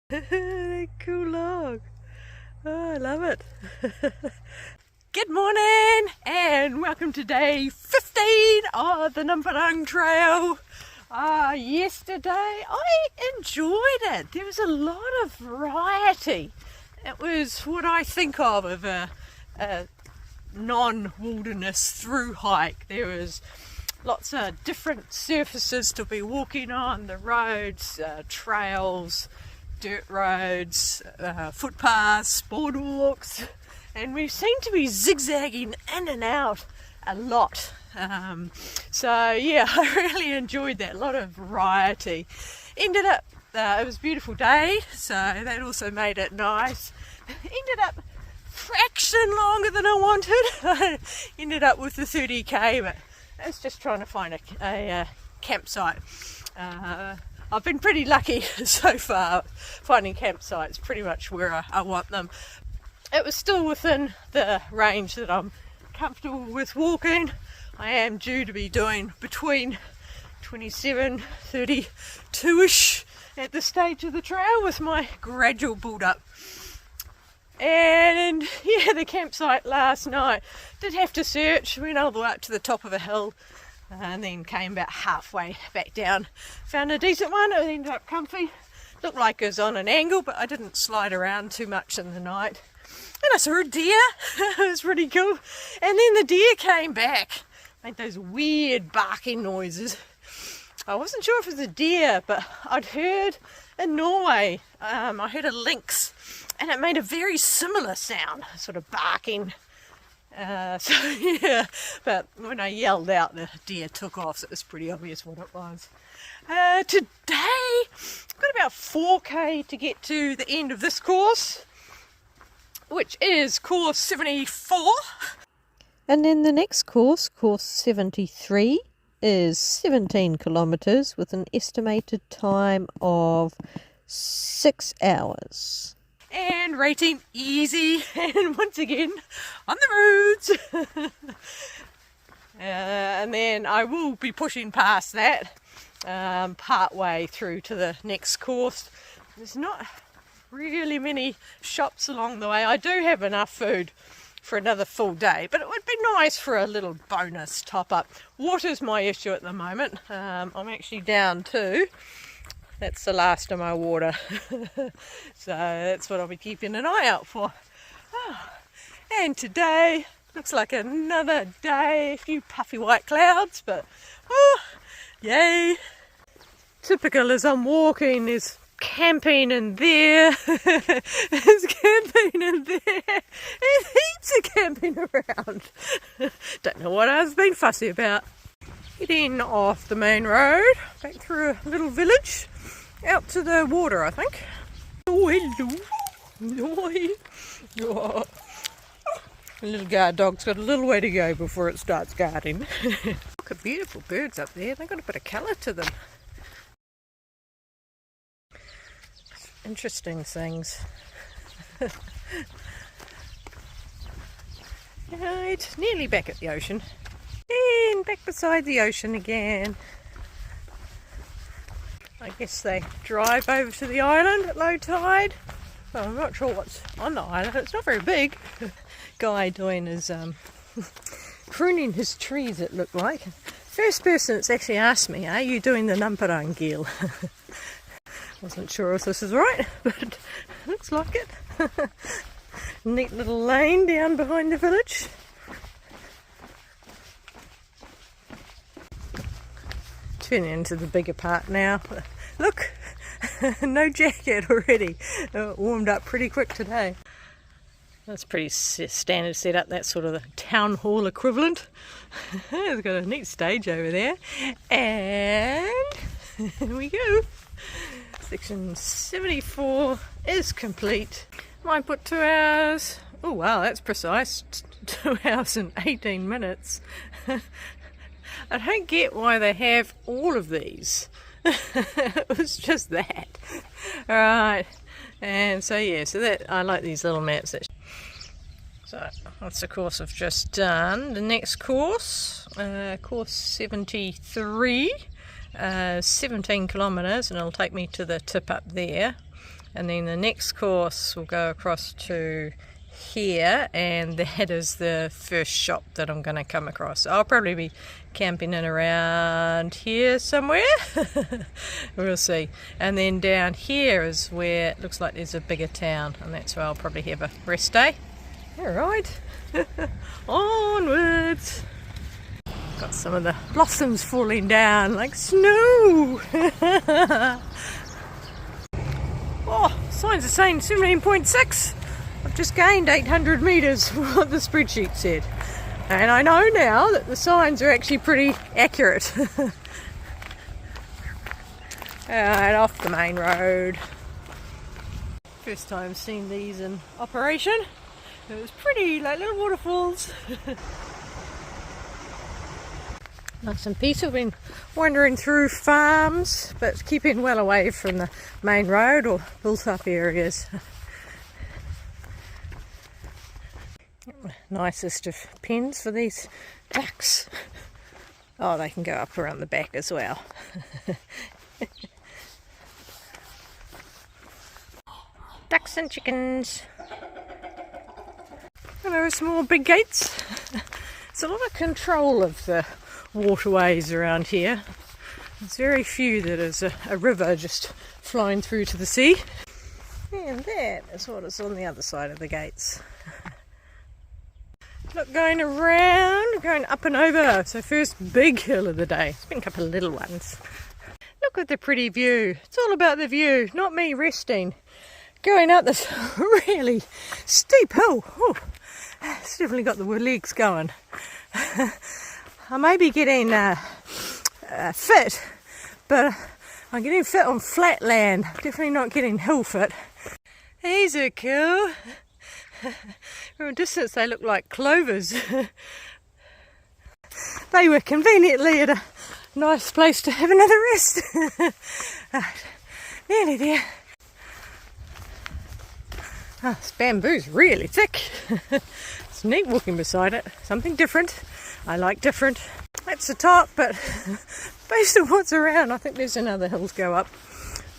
Cool log. Oh, I love it. Good morning and welcome to day 15 of the Namparang trail. Yesterday I enjoyed it. There was a lot of variety. It was what I think of a non-wilderness through hike. There was lots of different surfaces to be walking on, the roads, trails, dirt roads, footpaths, boardwalks, and we seem to be zigzagging in and out a lot. So yeah, I really enjoyed that, a lot of variety. Ended up, it was a beautiful day, so that also made it nice. Ended up fraction longer than I wanted. I ended up with the 30k, but I was just trying to find a campsite. I've been pretty lucky so far finding campsites pretty much where I want them. It was still within the range that I'm comfortable with walking. I am due to be doing between 27, 32ish at this stage of the trail with my gradual build up. And yeah, the campsite last night, did have to search, went all the way up to the top of a hill and then came about halfway back down. Found a decent one, it ended up comfy. Looked like it was on an angle, but I didn't slide around too much in the night. And I saw a deer, it was pretty cool. And then the deer came back, made those weird barking noises. I wasn't sure if it was a deer, but I'd heard in Norway, I heard a lynx, and it made a very similar sound, sort of barking. So yeah, but when I yelled out, the deer took off, so it was pretty obvious what it was. Today, I've got about 4k to get to the end of this course, which is course 74. And then the next course, course 73, is 17 kilometres with an estimated time of 6 hours. And rating easy, and once again on the roads. And then I will be pushing past that part way through to the next course. There's not really many shops along the way. I do have enough food for another full day, but it would be nice for a little bonus top up. Water's my issue at the moment. I'm actually down too. That's the last of my water. So that's what I'll be keeping an eye out for. Oh, and today looks like another day, a few puffy white clouds, but oh, yay. Typical as I'm walking, there's camping in there, there's camping in there, there's heaps of camping around. Don't know what I've been fussy about. Heading off the main road, back through a little village, out to the water, I think. Oh, hello. Oh. The little guard dog's got a little way to go before it starts guarding. Look at beautiful birds up there, they've got a bit of colour to them. Interesting things. Right, nearly back at the ocean. And back beside the ocean again. I guess they drive over to the island at low tide. Well, I'm not sure what's on the island. It's not very big. Guy doing his pruning his trees, it looked like. First person that's actually asked me, are you doing the Namparang geel? Wasn't sure if this is right, but it looks like it. Neat little lane down behind the village. Turning into the bigger part now. Look, no jacket already. Warmed up pretty quick today. That's pretty standard setup. That's sort of the town hall equivalent. It's got a neat stage over there. And here we go. Section 74 is complete. Might put 2 hours. Oh wow, that's precise. 2 hours and 18 minutes. I don't get why they have all of these. It was just that. Alright, and so yeah, so that I like these little maps. So that's the course I've just done. The next course, course 73, 17 kilometres, and it'll take me to the tip up there, and then the next course will go across to here, and that is the first shop that I'm going to come across. I'll probably be camping in around here somewhere. We'll see. And then down here is where it looks like there's a bigger town, and that's where I'll probably have a rest day. Alright, onwards. Got some of the blossoms falling down like snow. Oh, signs are saying 17.6. I've just gained 800 metres from what the spreadsheet said. And I know now that the signs are actually pretty accurate. And off the main road. First time seeing these in operation. It was pretty, like little waterfalls. Nice and peaceful. Been wandering through farms, but keeping well away from the main road or built up areas. Nicest of pens for these ducks. Oh, they can go up around the back as well. Ducks and chickens. And there are some more big gates. It's a lot of control of the waterways around here. There's very few that is a river just flowing through to the sea. And that is what is on the other side of the gates. Look, going around, going up and over. So first big hill of the day. It's been a couple of little ones. Look at the pretty view. It's all about the view, not me resting. Going up this really steep hill. Ooh, it's definitely got the legs going. I may be getting fit, but I'm getting fit on flat land. Definitely not getting hill fit. These are cool. From a distance they look like clovers. They were conveniently at a nice place to have another rest. Nearly there. Oh, this bamboo's really thick. It's neat walking beside it. Something different. I like different. That's the top, but based on what's around, I think there's another hill to go up.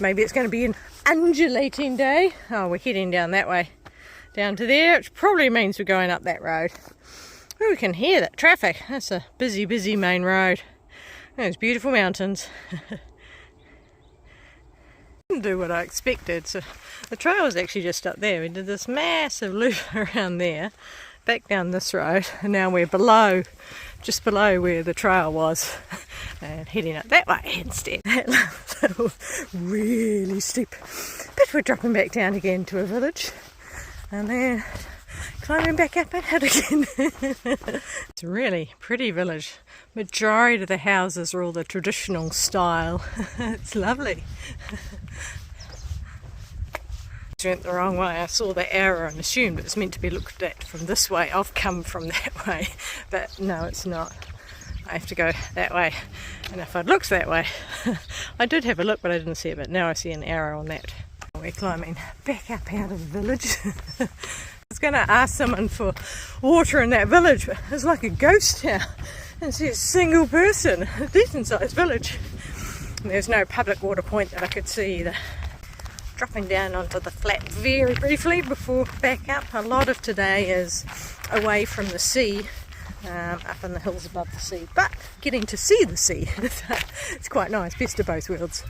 Maybe it's going to be an undulating day. Oh, we're heading down that way. Down to there, which probably means we're going up that road. Oh, we can hear that traffic. That's a busy, busy main road. Those beautiful mountains. Didn't do what I expected. So the trail was actually just up there. We did this massive loop around there, back down this road, and now we're below, just below where the trail was, and heading up that way instead. That little really steep bit, we're dropping back down again to a village, and then climbing back up and out again. It's a really pretty village. Majority of the houses are all the traditional style. It's lovely. Went the wrong way. I saw the arrow and assumed it was meant to be looked at from this way. I've come from that way, but no, it's not. I have to go that way, and if I'd looked that way, I did have a look, but I didn't see it, but now I see an arrow on that. We're climbing back up out of the village. I was going to ask someone for water in that village, but it's like a ghost town. And see a single person, a decent sized village. And there's no public water point that I could see either. Dropping down onto the flat very briefly before back up. A lot of today is away from the sea, up in the hills above the sea, but getting to see the sea. It's quite nice, best of both worlds.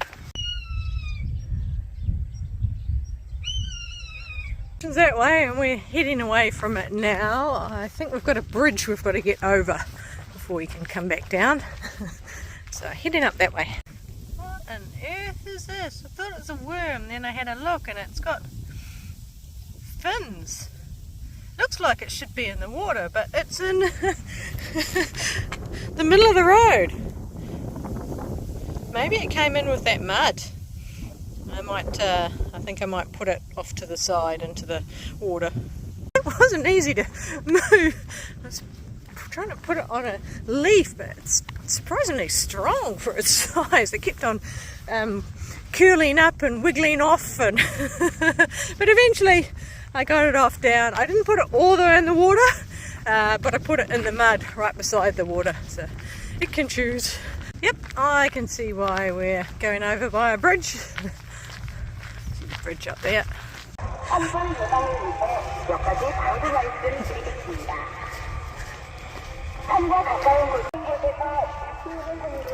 That way, and we're heading away from it now. I think we've got a bridge we've got to get over before we can come back down. So heading up that way. What on earth is this? I thought it was a worm, then I had a look and it's got fins. Looks like it should be in the water, but it's in the middle of the road. Maybe it came in with that mud. I think I might put it off to the side into the water. It wasn't easy to move. I was trying to put it on a leaf, but it's surprisingly strong for its size. It kept on curling up and wiggling off, and but eventually I got it off down. I didn't put it all the way in the water, but I put it in the mud right beside the water, so it can choose. Yep, I can see why we're going over by a bridge. See the bridge up there.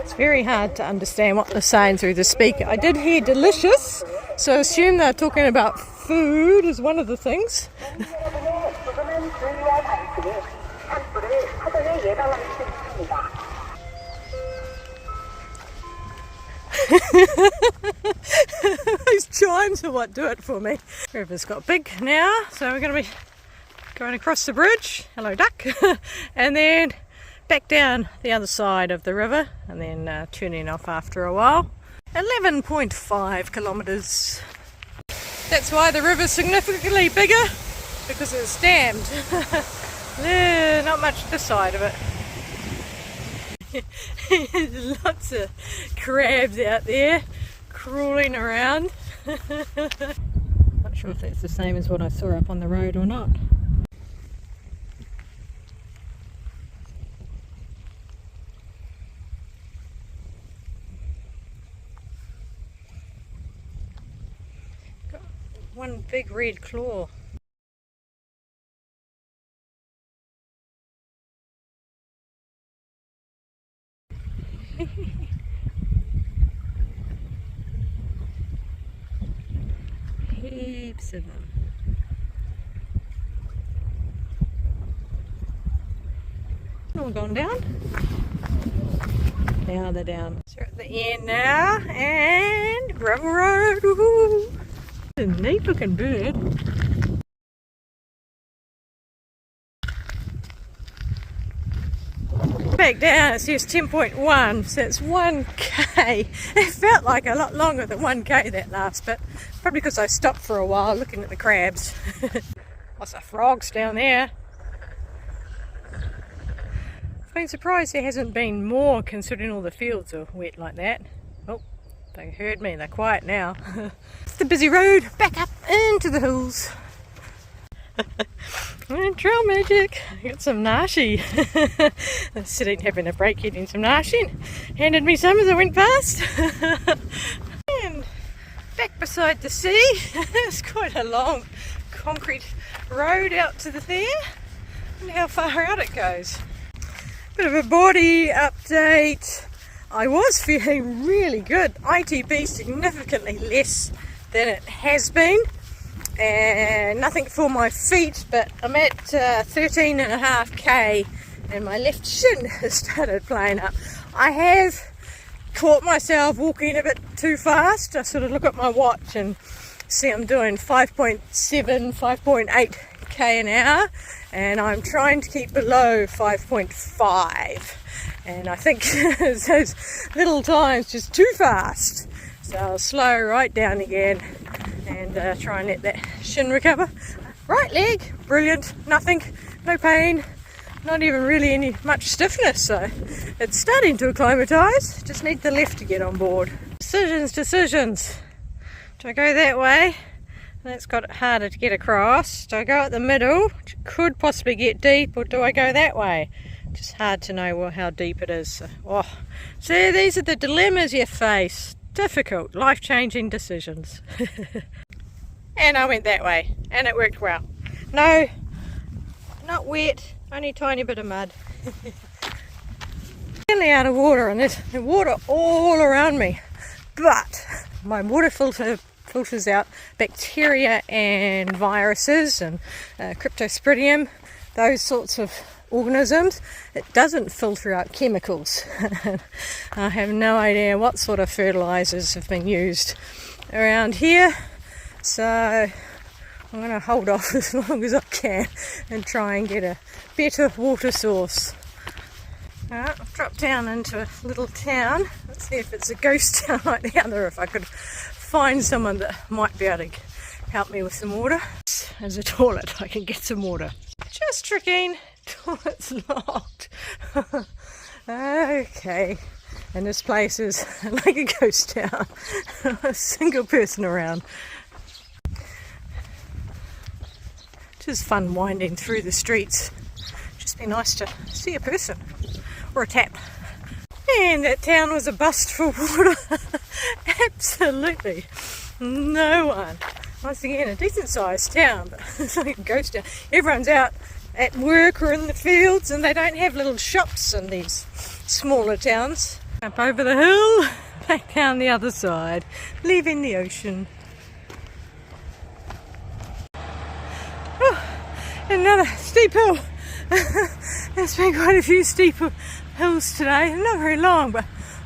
It's very hard to understand what they're saying through the speaker. I did hear delicious, so I assume they're talking about food as one of the things. Those chimes are what do it for me. River's got big now, so we're going to be going across the bridge, hello duck, and then back down the other side of the river, and then turning off after a while. 11.5 kilometres. That's why the river's significantly bigger, because it's dammed. Not much this side of it. There's lots of crabs out there crawling around. Not sure if that's the same as what I saw up on the road or not. Got one big red claw. Heaps of them. All gone down. Now they're down. So we're at the end now, and gravel road. Woohoo! A neat looking bird. Back down, it says 10.1, so it's 1k. It felt like a lot longer than 1k that last bit, probably because I stopped for a while looking at the crabs. Lots of frogs down there. I've been surprised there hasn't been more, considering all the fields are wet like that. Oh, they heard me, they're quiet now. It's the busy road, back up into the hills. Trail magic. I got some nashi. I'm sitting having a break eating some nashi. Handed me some as I went past. And back beside the sea. It's quite a long concrete road out to the there. And how far out it goes. Bit of a body update. I was feeling really good. ITB significantly less than it has been. And nothing for my feet, but I'm at 13.5k and my left shin has started playing up. I have caught myself walking a bit too fast. I sort of look at my watch and see I'm doing 5.7, 5.8k an hour, and I'm trying to keep below 5.5, and I think those little times just too fast, so I'll slow right down again and try and let that shin recover. Right leg, brilliant, nothing, no pain, not even really much stiffness, so it's starting to acclimatise. Just need the left to get on board. Decisions. Do I go that way? That's got it harder to get across. Do I go at the middle, which could possibly get deep, or do I go that way? Just hard to know how deep it is. So these are the dilemmas you face. Difficult, life-changing decisions. And I went that way, and it worked well. No, not wet, only a tiny bit of mud. Nearly out of water, and there's water all around me. But my water filters out bacteria and viruses and cryptosporidium, those sorts of organisms. It doesn't filter out chemicals. I have no idea what sort of fertilizers have been used around here, so I'm going to hold off as long as I can and try and get a better water source. I've dropped down into a little town. Let's see if it's a ghost town like the other, if I could find someone that might be able to help me with some water. There's a toilet, I can get some water. Just tricking. Toilet's locked. Okay, and this place is like a ghost town. A single person around. Just fun winding through the streets. Just be nice to see a person or a tap. And that town was a bust for water. Absolutely no one. Once again, a decent sized town, but it's like a ghost town. Everyone's out at work or in the fields, and they don't have little shops in these smaller towns. Up over the hill, back down the other side, leaving the ocean. Oh, another steep hill. There's been quite a few steep hills today, not very long, but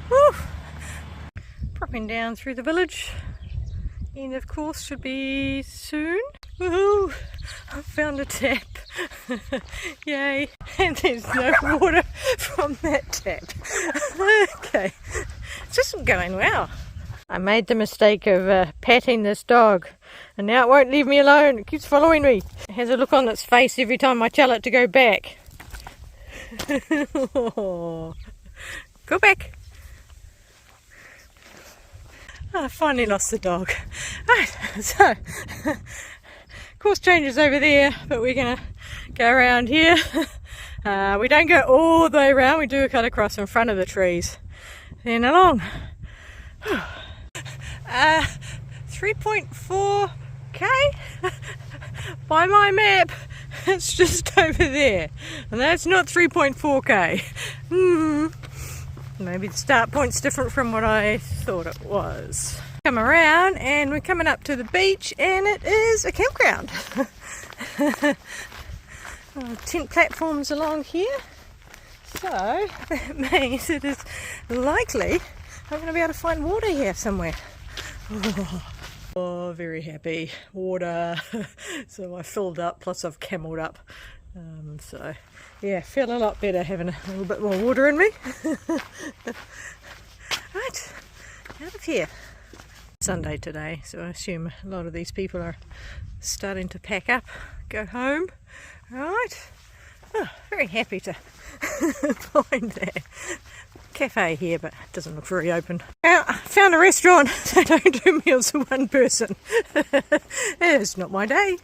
whew. Dropping down through the village. End of course should be soon. Woohoo! I found a tap. Yay! And there's no water from that tap. Okay, it's just going well. I made the mistake of patting this dog, and now it won't leave me alone. It keeps following me. It has a look on its face every time I tell it to go back. Go back. Oh, I finally lost the dog. Right, so course changes over there, but we're gonna go around here. We don't go all the way around, we do a cut across in front of the trees, then along. 3.4k by my map. It's just over there, and that's not 3.4k. Maybe the start point's different from what I thought it was. Come around and we're coming up to the beach, and it is a campground. Tent platforms along here, so that means it is likely I'm going to be able to find water here somewhere. Oh, very happy. Water. So I filled up, plus I've camelled up. So yeah, feel a lot better having a little bit more water in me. Right, out of here. Sunday today, so I assume a lot of these people are starting to pack up, go home. Right, oh, very happy to find that cafe here, but it doesn't look very open. Now, I found a restaurant. They don't do meals for one person. It's not my day.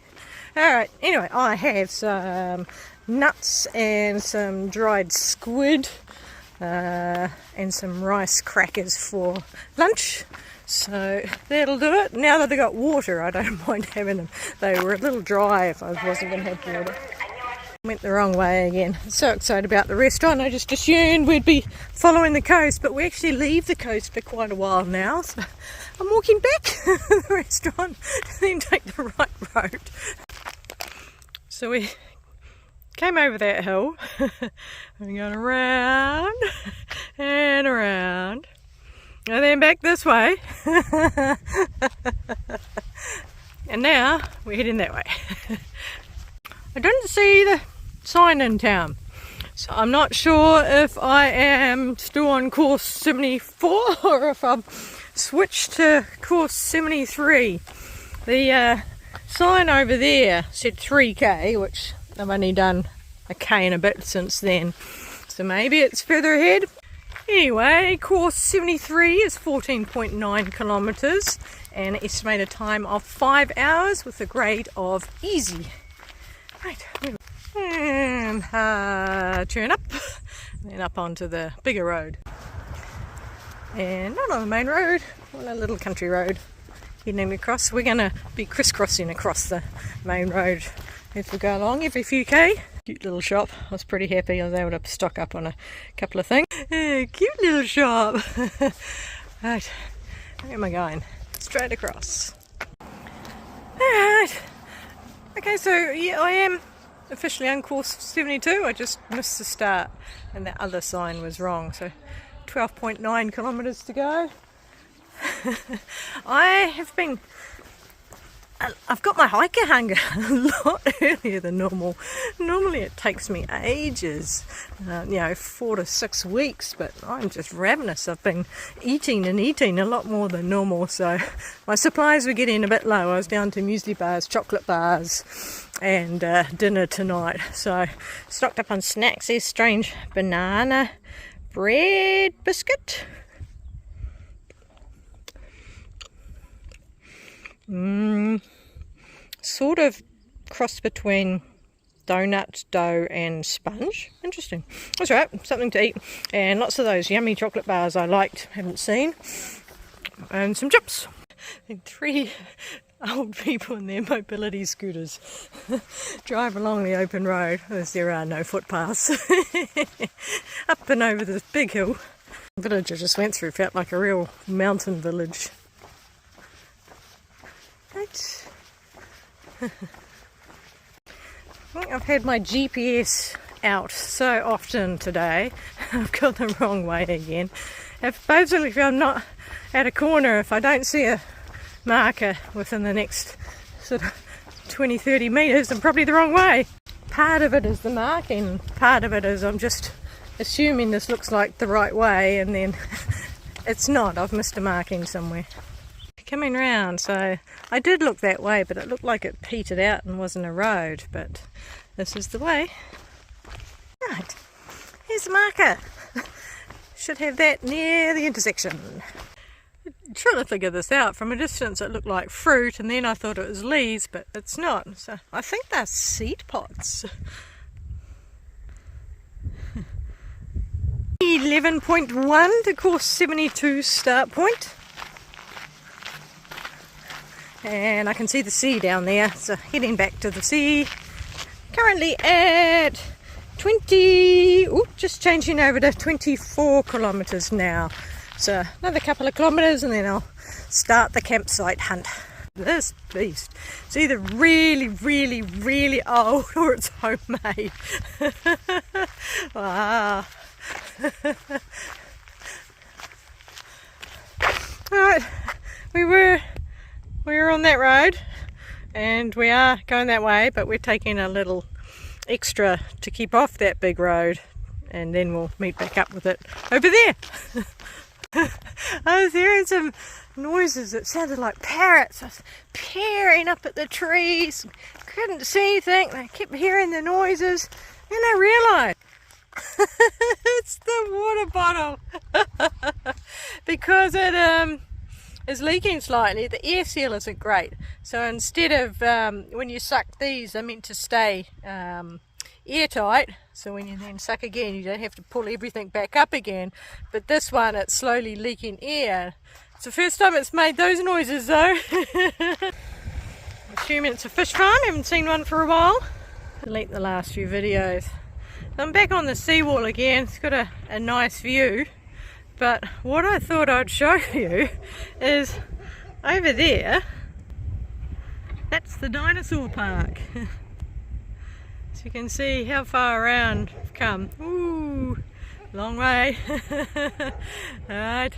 Alright, anyway, I have some nuts and some dried squid and some rice crackers for lunch. So that'll do it. Now that they've got water, I don't mind having them. They were a little dry if I wasn't going to have water. Went the wrong way again. So excited about the restaurant. I just assumed we'd be following the coast, but we actually leave the coast for quite a while now. So I'm walking back to the restaurant to then take the right road. So we came over that hill. We're going around and around. And then back this way. And now we're heading that way. I didn't see the sign in town, so I'm not sure if I am still on course 74 or if I've switched to course 73. The sign over there said 3k, which I've only done a k and a bit since then, so maybe it's further ahead. Anyway, course 73 is 14.9 kilometres and an estimated time of 5 hours with a grade of easy. Right, and turn up, and then up onto the bigger road. And not on the main road, on a little country road. Heading across, we're going to be crisscrossing across the main road as we go along every few k. Cute little shop. I was pretty happy I was able to stock up on a couple of things. Cute little shop. Right, where am I going? Straight across. Alright. Okay, so yeah, I am officially on course 72. I just missed the start and the other sign was wrong. So 12.9 kilometres to go. I've got my hiker hunger a lot earlier than normal. Normally it takes me ages, 4 to 6 weeks, but I'm just ravenous. I've been eating a lot more than normal, so my supplies were getting a bit low. I was down to muesli bars, chocolate bars, and dinner tonight. So stocked up on snacks. There's strange banana bread biscuit. Sort of cross between donut, dough and sponge. Interesting. That's right, something to eat. And lots of those yummy chocolate bars I liked, haven't seen. And some chips. And 3 old people in their mobility scooters drive along the open road as there are no footpaths. Up and over this big hill. The village I just went through felt like a real mountain village. Right. I think I've had my GPS out so often today, I've gone the wrong way again. Basically, if I'm not at a corner, if I don't see a marker within the next sort of 20-30 metres, I'm probably the wrong way. Part of it is the marking, part of it is I'm just assuming this looks like the right way, and then it's not. I've missed a marking somewhere. Coming round, so I did look that way, but it looked like it petered out and wasn't a road, but this is the way. Right, here's the marker. Should have that near the intersection. I'm trying to figure this out. From a distance it looked like fruit, and then I thought it was leaves, but it's not. So I think they're seed pods. 11.1 to course 72 start point. And I can see the sea down there, so heading back to the sea. Currently at 20, just changing over to 24 kilometres now. So another couple of kilometres and then I'll start the campsite hunt. This beast, it's either really, really, really old or it's homemade. Wow. Alright, we were on that road and we are going that way, but we're taking a little extra to keep off that big road, and then we'll meet back up with it over there. I was hearing some noises that sounded like parrots. I was peering up at the trees, couldn't see anything, and I kept hearing the noises, and I realised it's the water bottle because it is leaking slightly. The air seal isn't great, so instead of when you suck these, they're meant to stay airtight, so when you then suck again you don't have to pull everything back up again, but this one it's slowly leaking air. It's the first time it's made those noises though. Assuming it's a fish farm, haven't seen one for a while. Delete the last few videos. I'm back on the seawall again. It's got a nice view, but what I thought I'd show you is over there, that's the dinosaur park. So you can see how far around I've come. Ooh, long way. Alright,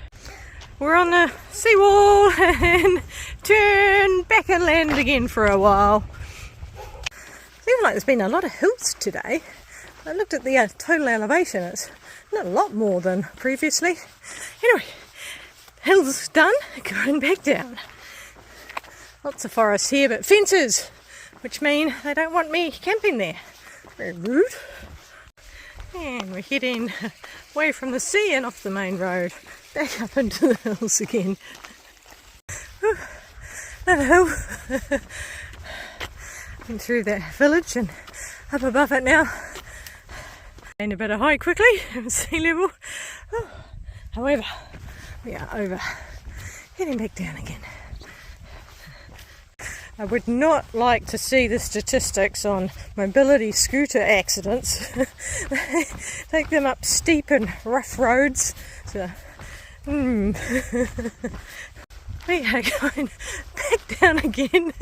we're on the seawall and turn back and land again for a while. Seems like there's been a lot of hills today. I looked at the total elevation, it's not a lot more than previously. Anyway, hills done, going back down. Lots of forest here, but fences, which mean they don't want me camping there. Very rude. And we're heading away from the sea and off the main road, back up into the hills again. Whew, another hill. Been through that village and up above it now. Gained a bit of height quickly from sea level. Oh, however, we are over. Heading back down again. I would not like to see the statistics on mobility scooter accidents. They take them up steep and rough roads. So, we are going back down again.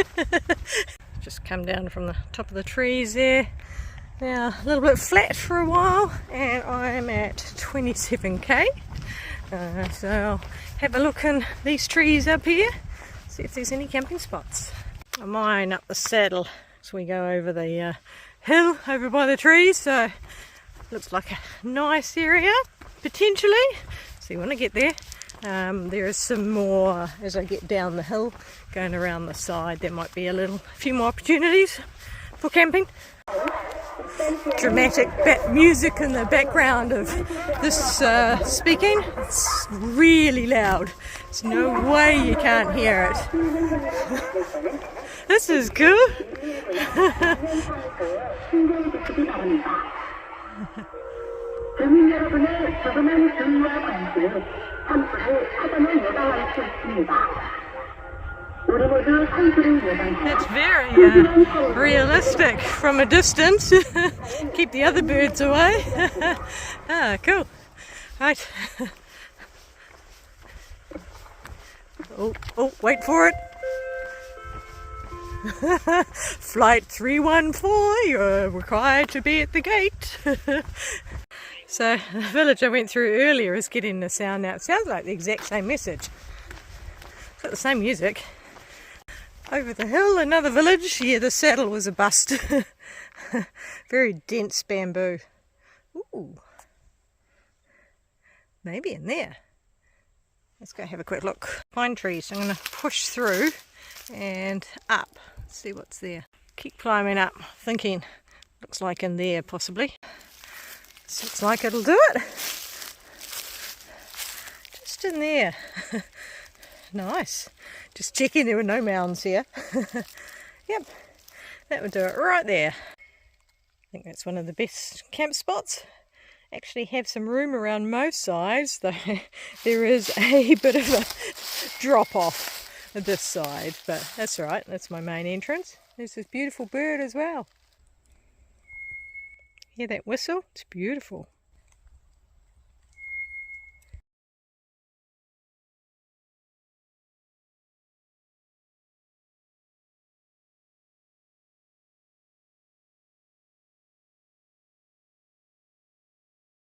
Just come down from the top of the trees there. Now a little bit flat for a while, and I'm at 27k. So I'll have a look in these trees up here, see if there's any camping spots. I'm eyeing up the saddle as we go over the hill over by the trees, so looks like a nice area potentially. So when I get there, there is some more as I get down the hill, going around the side. There might be a few more opportunities for camping. Dramatic music in the background of this speaking. It's really loud. There's no way you can't hear it. This is good. 주민 여러분의 조그만 주의와 관심이 산불을 사전에 예방할 수 있습니다. 우리 모두 산불을 예방하여 That's very realistic from a distance. Keep the other birds away. Ah, cool. Right. Oh, wait for it. Flight 314, you're required to be at the gate. So the village I went through earlier is getting the sound now. It sounds like the exact same message. It's got the same music. Over the hill, another village. Yeah, the saddle was a bust. Very dense bamboo. Ooh. Maybe in there. Let's go have a quick look. Pine trees. I'm going to push through and up. See what's there. Keep climbing up, thinking looks like in there possibly. This looks like it'll do it. Just in there. Nice. Just checking there were no mounds here. Yep, that would do it right there. I think that's one of the best camp spots. Actually have some room around most sides, though there is a bit of a drop off at this side, but that's right, that's my main entrance. There's this beautiful bird as well. Hear that whistle? It's beautiful.